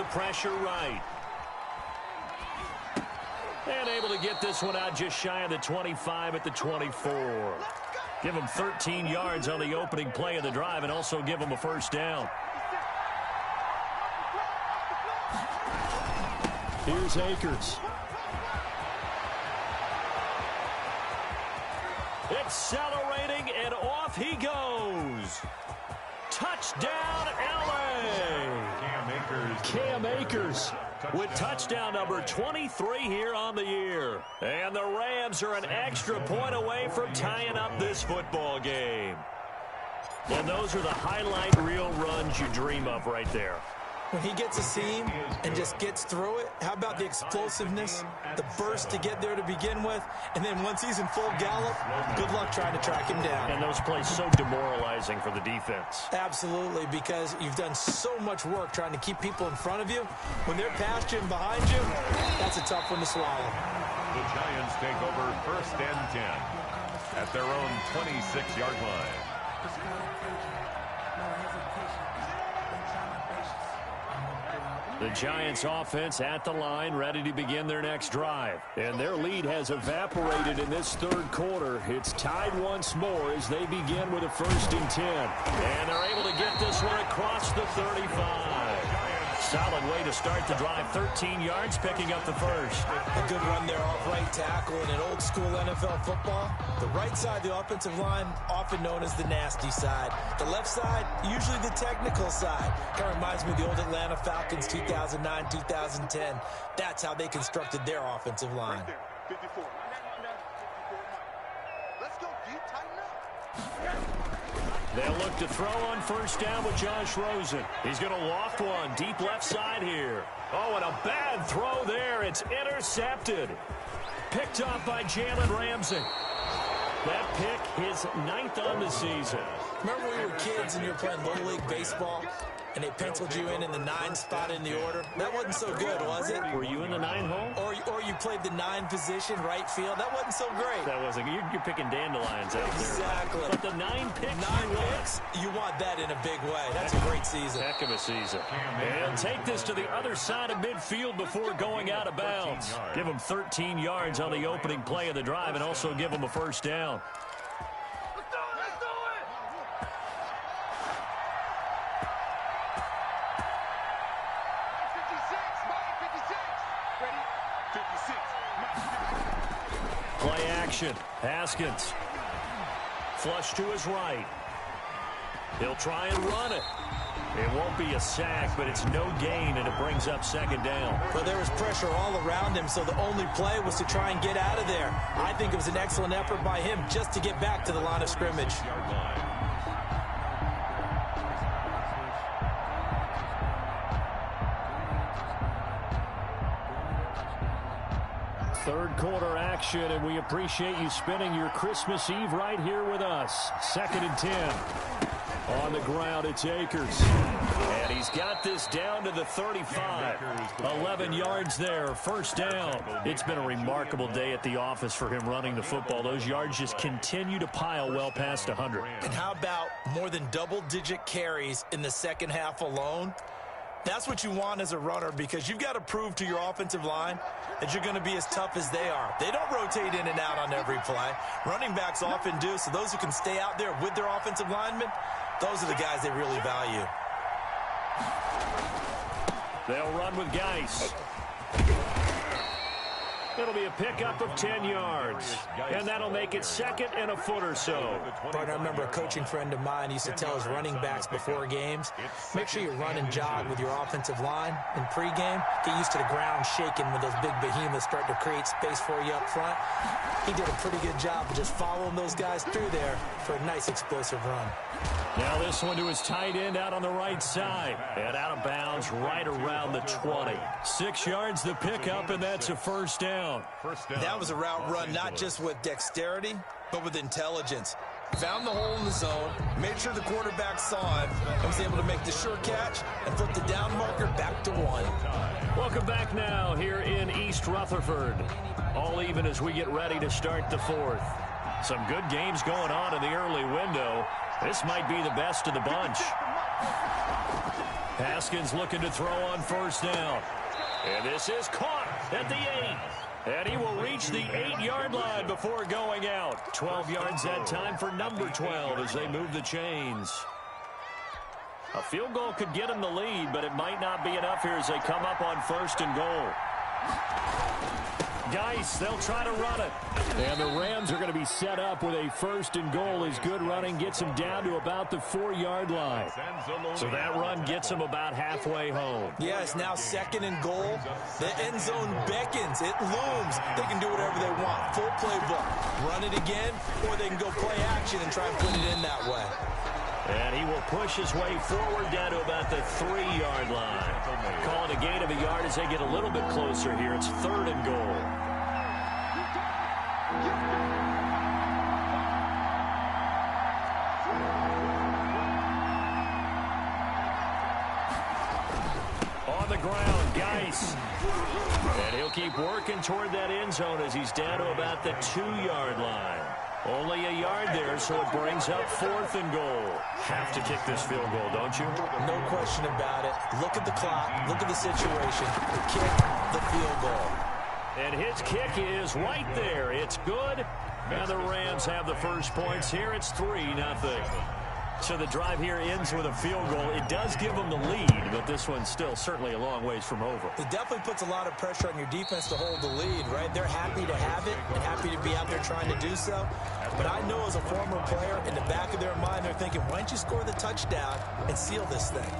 the pressure right. And able to get this one out just shy of the 25 at the 24. Give them 13 yards on the opening play of the drive and also give them a first down. Here's Akers. Accelerating, and off he goes. Touchdown, L.A. Cam Akers with touchdown number 23 here on the year. And the Rams are an extra point away from tying up this football game. And those are the highlight reel runs you dream of right there. When he gets a seam and just gets through it, how about the explosiveness, the burst to get there to begin with, and then once he's in full gallop, good luck trying to track him down. And those plays so demoralizing for the defense. Absolutely, because you've done so much work trying to keep people in front of you. When they're past you and behind you, that's a tough one to swallow. The Giants take over 1st and 10 at their own 26-yard line. The Giants offense at the line, ready to begin their next drive. And their lead has evaporated in this third quarter. It's tied once more as they begin with a 1st and 10. And they're able to get this one across the 35. Solid way to start the drive. 13 yards, picking up the first. A good run there off right tackle in an old-school NFL football. The right side of the offensive line, often known as the nasty side. The left side, usually the technical side. Kind of reminds me of the old Atlanta Falcons 2009, 2010. That's how they constructed their offensive line. Right there, 54. Let's go deep, tighten up. They'll look to throw on 1st down with Josh Rosen. He's going to loft one deep left side here. Oh, and a bad throw there. It's intercepted. Picked off by Jalen Ramsey. That pick, his 9th on the season. Remember when we were kids and you were playing Little League Baseball and they penciled you in the 9 spot in the order? That wasn't so good, was it? Were you in the 9 hole? Or you played the 9 position, right field. That wasn't so great. That wasn't. You're picking dandelions out there. Exactly. But the 9 picks. 9 picks, you want that in a big way. That's a great season. Heck of a season. And take this to the other side of midfield before going out of bounds. Give them 13 yards on the opening play of the drive and also give them a first down. Play action. Haskins. Flush to his right. He'll try and run it. It won't be a sack, but it's no gain, and it brings up 2nd down. But there was pressure all around him, so the only play was to try and get out of there. I think it was an excellent effort by him just to get back to the line of scrimmage. Third quarter action, and we appreciate you spending your Christmas Eve right here with us. 2nd and 10. On the ground, it's Akers. And he's got this down to the 35. 11 yards there, 1st down. It's been a remarkable day at the office for him running the football. Those yards just continue to pile well past 100. And how about more than double-digit carries in the second half alone? That's what you want as a runner, because you've got to prove to your offensive line that you're going to be as tough as they are. They don't rotate in and out on every play. Running backs often do, so those who can stay out there with their offensive linemen, those are the guys they really value. They'll run with Geis. It'll be a pickup of 10 yards, and that'll make it 2nd and a foot or so. Partner, I remember a coaching friend of mine used to tell his running backs before games, make sure you run and jog with your offensive line in pregame. Get used to the ground shaking when those big behemoths start to create space for you up front. He did a pretty good job of just following those guys through there for a nice explosive run. Now this one to his tight end out on the right side. And out of bounds right around the 20. 6 yards the pickup, and that's a 1st down. That was a route run not just with dexterity, but with intelligence. Found the hole in the zone, made sure the quarterback saw him, and was able to make the sure catch and flip the down marker back to 1. Welcome back now here in East Rutherford. All even as we get ready to start the 4th. Some good games going on in the early window. This might be the best of the bunch. Haskins looking to throw on first down. And this is caught at the 8. And he will reach the 8-yard line before going out. 12 yards that time for number 12 as they move the chains. A field goal could get him the lead, but it might not be enough here as they come up on first and goal. Geis, they'll try to run it. And the Rams are going to be set up with a first and goal as good running gets them down to about the 4-yard line. So that run gets them about halfway home. Yeah, it's now second and goal. The end zone beckons. It looms. They can do whatever they want. Full playbook. Run it again, or they can go play action and try and put it in that way. And he will push his way forward down to about the 3-yard line. Calling a gain of a yard as they get a little bit closer here. It's third and goal. On the ground, Geis. And he'll keep working toward that end zone as he's down to about the 2-yard line. Only a yard there, so it brings up fourth and goal. Have to kick this field goal, don't you? No question about it. Look at the clock. Look at the situation. Kick the field goal. And his kick is right there. It's good. And the Rams have the first points here. It's 3-0. So the drive here ends with a field goal. It does give them the lead, but this one's still certainly a long ways from over. It definitely puts a lot of pressure on your defense to hold the lead, right? They're happy to have it and happy to be out there trying to do so. But I know as a former player, in the back of their mind, they're thinking, why don't you score the touchdown and seal this thing?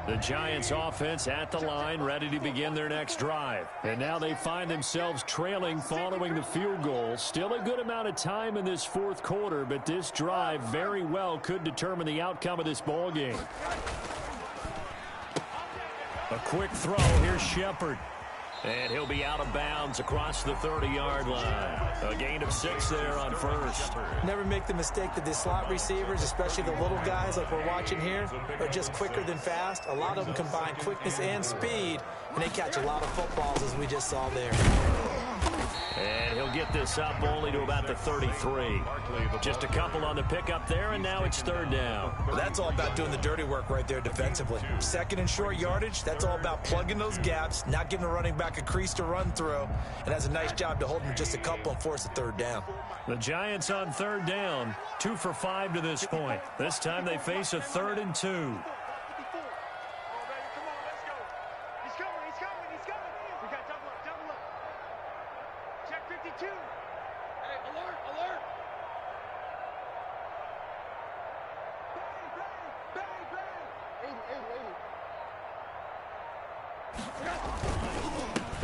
The Giants offense at the line, ready to begin their next drive. And now they find themselves trailing following the field goal. Still a good amount of time in this fourth quarter, but this drive very well could determine the outcome of this ball game. A quick throw. Here's Shepard. And he'll be out of bounds across the 30-yard line. A gain of 6 there on first. Never make the mistake that the slot receivers, especially the little guys like we're watching here, are just quicker than fast. A lot of them combine quickness and speed, and they catch a lot of footballs, as we just saw there. And he'll get this up only to about the 33. Just a couple on the pickup there, and now it's third down. Well, that's all about doing the dirty work right there defensively. Second and short yardage, that's all about plugging those gaps, not giving the running back a crease to run through, and that's a nice job to hold him just a couple and force a third down. The Giants on third down, 2 for 5 to this point. This time they face a 3rd and 2.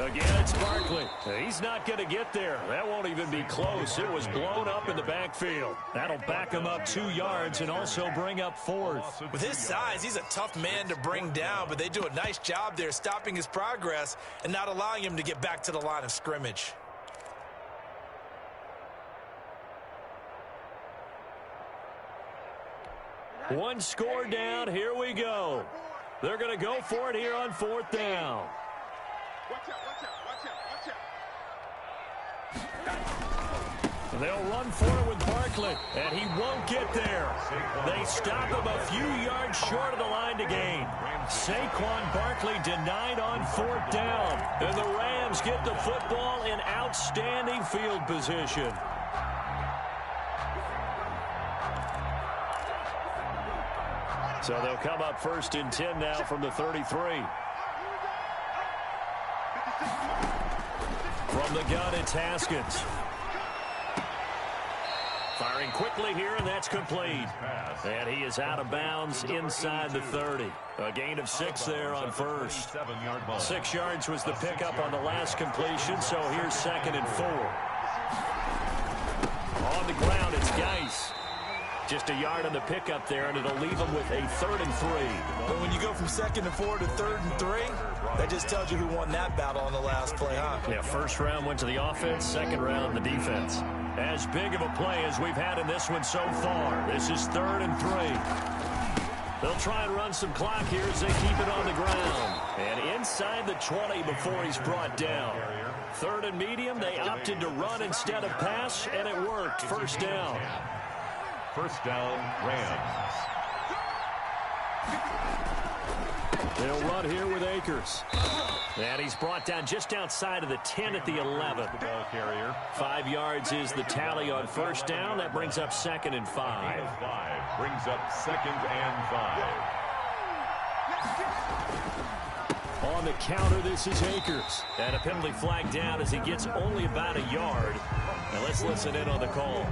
Again, it's Barkley. He's not going to get there. That won't even be close. It was blown up in the backfield. That'll back him up 2 yards and also bring up fourth. With his size, he's a tough man to bring down, but they do a nice job there stopping his progress and not allowing him to get back to the line of scrimmage. One score down. Here we go. They're going to go for it here on fourth down. They'll run for it with Barkley, and he won't get there. They stop him a few yards short of the line to gain. Saquon Barkley denied on fourth down, and the Rams get the football in outstanding field position. So they'll come up first and 10 now from the 33. From the gun, it's Haskins. Firing quickly here, and that's complete. And he is out of bounds inside the 30. A gain of 6 there on first. 6 yards was the pickup on the last completion, so here's 2nd and 4. On the ground, it's Geis. Just a yard on the pickup there, and it'll leave him with a 3rd and 3. But when you go from 2nd and 4 to 3rd and 3, that just tells you who won that battle on the last play, huh? Yeah, first round went to the offense, second round the defense. As big of a play as we've had in this one so far. This is 3rd and 3. They'll try and run some clock here as they keep it on the ground. And inside the 20 before he's brought down. 3rd and medium, they opted to run instead of pass, and it worked. First down. First down, Rams. They'll run here with Akers. And he's brought down just outside of the 10 at the 11. The ball carrier. 5 yards is the tally on first down. That brings up 2nd and 5. Brings up 2nd and 5. On the counter, this is Akers. And a penalty flag down as he gets only about a yard. Now let's listen in on the call.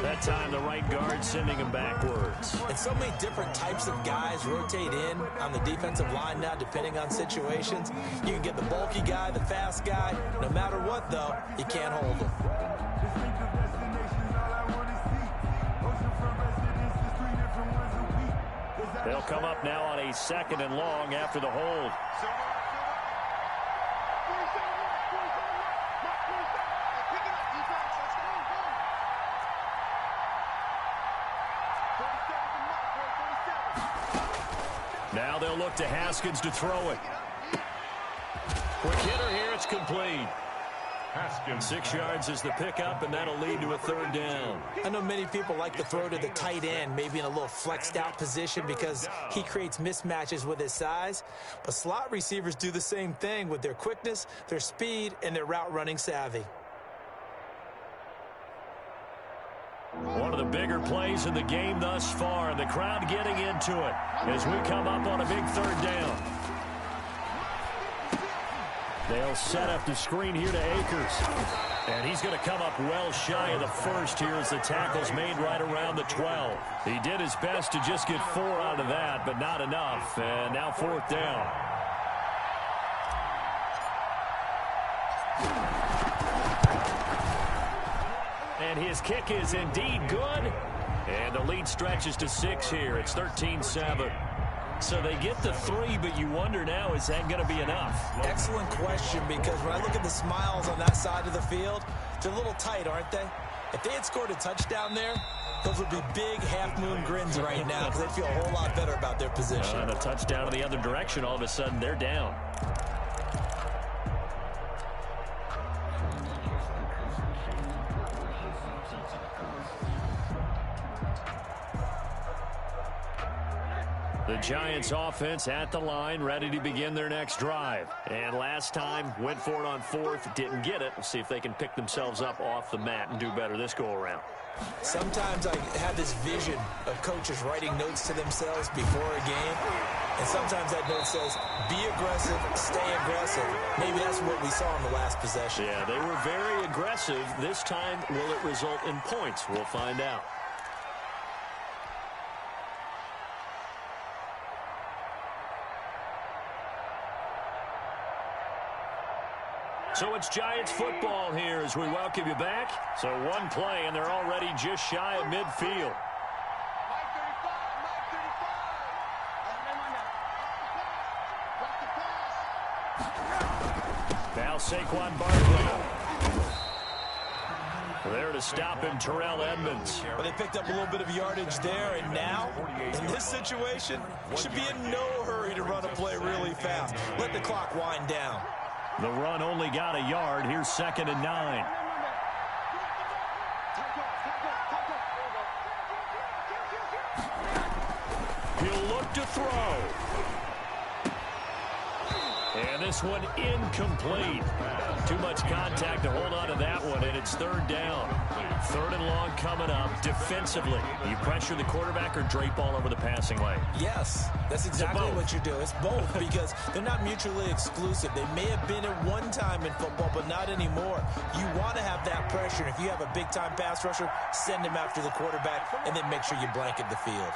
That time the right guard sending him backwards. And so many different types of guys rotate in on the defensive line now depending on situations. You can get the bulky guy, the fast guy. No matter what, though, you can't hold him. They'll come up now on a 2nd and long after the hold. Now they'll look to Haskins to throw it. Quick hitter here, it's complete. Haskins. 6 yards is the pickup, and that'll lead to a 3rd down. I know many people like to throw to the tight end, maybe in a little flexed out position because he creates mismatches with his size. But slot receivers do the same thing with their quickness, their speed, and their route running savvy. One of the bigger plays in the game thus far, and the crowd getting into it as we come up on a big 3rd down. They'll set up the screen here to Akers. And he's going to come up well shy of the first here as the tackle's made right around the 12. He did his best to just get 4 out of that, but not enough. And now 4th down. And his kick is indeed good. And the lead stretches to 6 here. It's 13-7. So they get the 3, but you wonder now, is that going to be enough? Excellent question, because when I look at the smiles on that side of the field, they're a little tight, aren't they? If they had scored a touchdown there, those would be big half-moon grins right now because they'd feel a whole lot better about their position. And a touchdown in the other direction, all of a sudden they're down. The Giants offense at the line, ready to begin their next drive. And last time, went for it on 4th, didn't get it. We'll see if they can pick themselves up off the mat and do better this go-around. Sometimes I have this vision of coaches writing notes to themselves before a game. And sometimes that note says, be aggressive, stay aggressive. Maybe that's what we saw in the last possession. Yeah, they were very aggressive. This time, will it result in points? We'll find out. So it's Giants football here as we welcome you back. So one play, and they're already just shy of midfield. Now Saquon Barkley. There to stop him, Terrell Edmunds. Well, they picked up a little bit of yardage there, and now, in this situation, should be in no hurry to run a play really fast. Let the clock wind down. The run only got a yard. Here's 2nd and 9. He'll look to throw. And this one incomplete. Too much contact to hold on to that one, and it's 3rd down. 3rd and long coming up. Defensively, you pressure the quarterback or drape all over the passing lane? Yes, that's exactly what you do. It's both because they're not mutually exclusive. They may have been at one time in football, but not anymore. You want to have that pressure. If you have a big-time pass rusher, send him after the quarterback, and then make sure you blanket the field.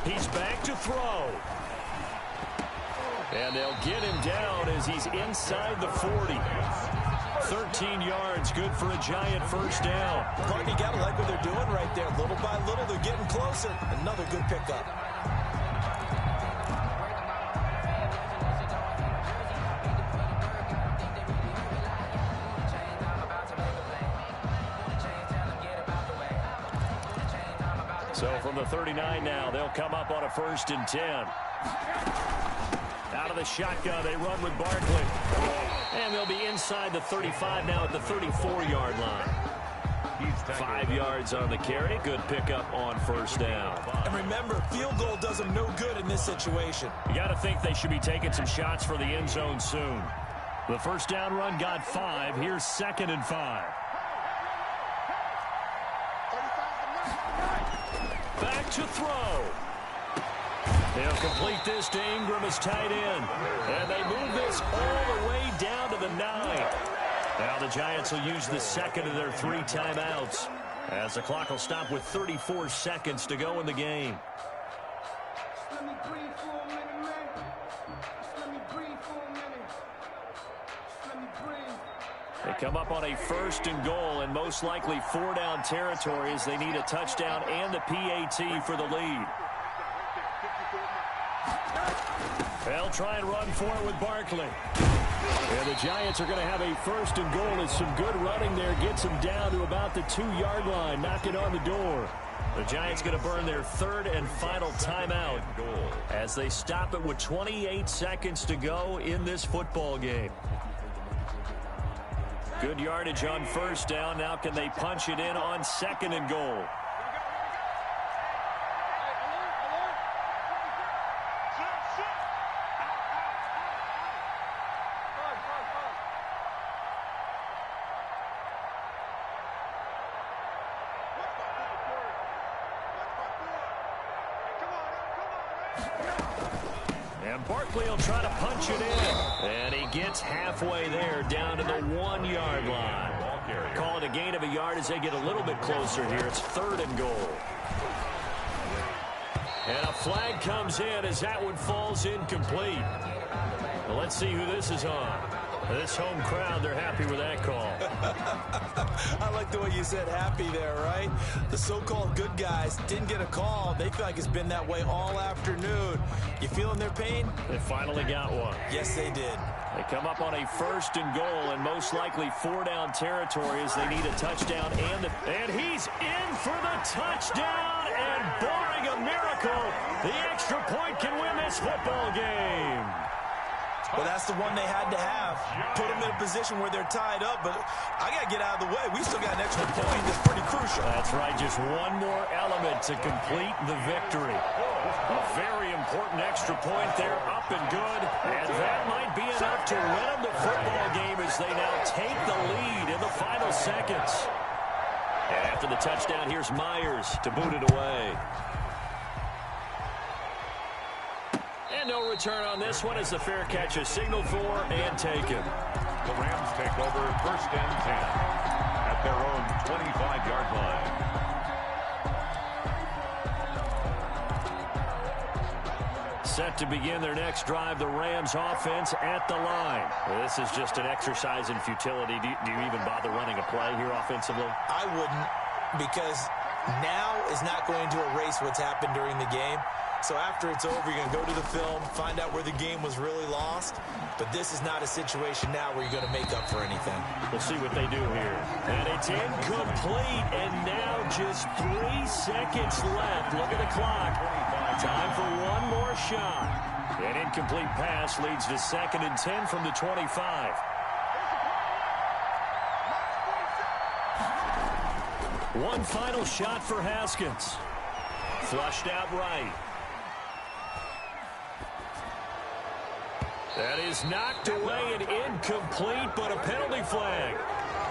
He's back to throw. And they'll get him down as he's inside the 40. 13 yards, good for a Giant 1st down. Clark, you got to like what they're doing right there. Little by little, they're getting closer. Another good pickup. So from the 39 now, they'll come up on a 1st and 10. Out of the shotgun. They run with Barkley. And they'll be inside the 35 now at the 34-yard line. 5 yards on the carry. Good pickup on first down. And remember, field goal does them no good in this situation. You got to think they should be taking some shots for the end zone soon. The first down run got 5. Here's 2nd and 5. Back to throw. They'll complete this to Ingram as tight end. And they move this all the way down to the 9. Now the Giants will use the second of their 3 timeouts, as the clock will stop with 34 seconds to go in the game. They come up on a 1st and goal, and most likely 4-down territory as they need a touchdown and the PAT for the lead. They'll try and run for it with Barkley. And the Giants are going to have a 1st and goal as some good running there gets them down to about the 2-yard line, knocking on the door. The Giants going to burn their 3rd and final timeout as they stop it with 28 seconds to go in this football game. Good yardage on first down. Now can they punch it in on 2nd and goal? And Barkley will try to punch it in. And he gets halfway there, down to the 1-yard line. Call it a gain of a yard as they get a little bit closer here. It's 3rd and goal. And a flag comes in as that one falls incomplete. Well, let's see who this is on. This home crowd, they're happy with that call. I like the way you said happy there, right? The so-called good guys didn't get a call. They feel like it's been that way all afternoon. You feeling their pain? They finally got one. Yes, they did. They come up on a 1st and goal and most likely 4-down territory as they need a touchdown. And he's in for the touchdown. And barring a miracle, the extra point can win this football game. Well, that's the one they had to have. Put them in a position where they're tied up, but I got to get out of the way. We still got an extra point that's pretty crucial. That's right, just one more element to complete the victory. A very important extra point there, up and good, and that might be enough to win them the football game as they now take the lead in the final seconds. And after the touchdown, here's Myers to boot it away. And no return on this one as the fair catch is signaled for and taken. The Rams take over 1st and 10 at their own 25-yard line. Set to begin their next drive, the Rams offense at the line. Well, this is just an exercise in futility. Do you even bother running a play here offensively? I wouldn't, because now is not going to erase what's happened during the game. So after it's over, you're going to go to the film, find out where the game was really lost. But this is not a situation now where you're going to make up for anything. We'll see what they do here. And it's incomplete, and now just 3 seconds left. Look at the clock. Time for one more shot. An incomplete pass leads to 2nd and 10 from the 25. One final shot for Haskins. Flushed out right. That is knocked away and incomplete, but a penalty flag.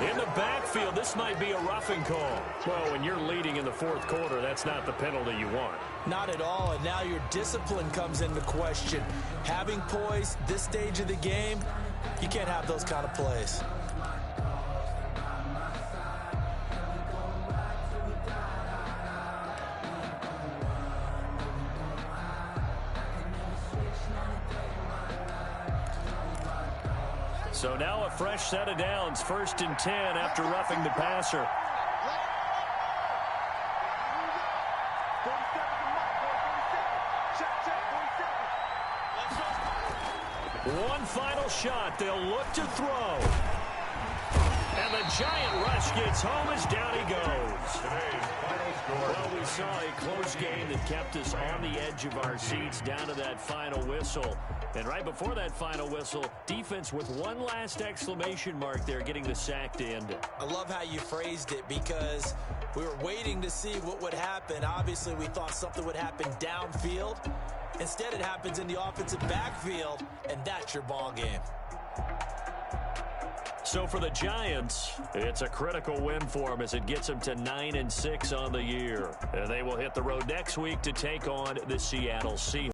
In the backfield, this might be a roughing call. Well, when you're leading in the 4th quarter, that's not the penalty you want. Not at all, and now your discipline comes into question. Having poise this stage of the game, you can't have those kind of plays. So now a fresh set of downs, 1st and 10 after roughing the passer. One final shot. They'll look to throw. And the giant rush gets home as down he goes. Well, we saw a close game that kept us on the edge of our seats down to that final whistle. And right before that final whistle, defense with one last exclamation mark there, getting the sack to end it. I love how you phrased it because we were waiting to see what would happen. Obviously, we thought something would happen downfield. Instead, it happens in the offensive backfield, and that's your ball game. So for the Giants, it's a critical win for them as it gets them to 9-6 on the year. And they will hit the road next week to take on the Seattle Seahawks.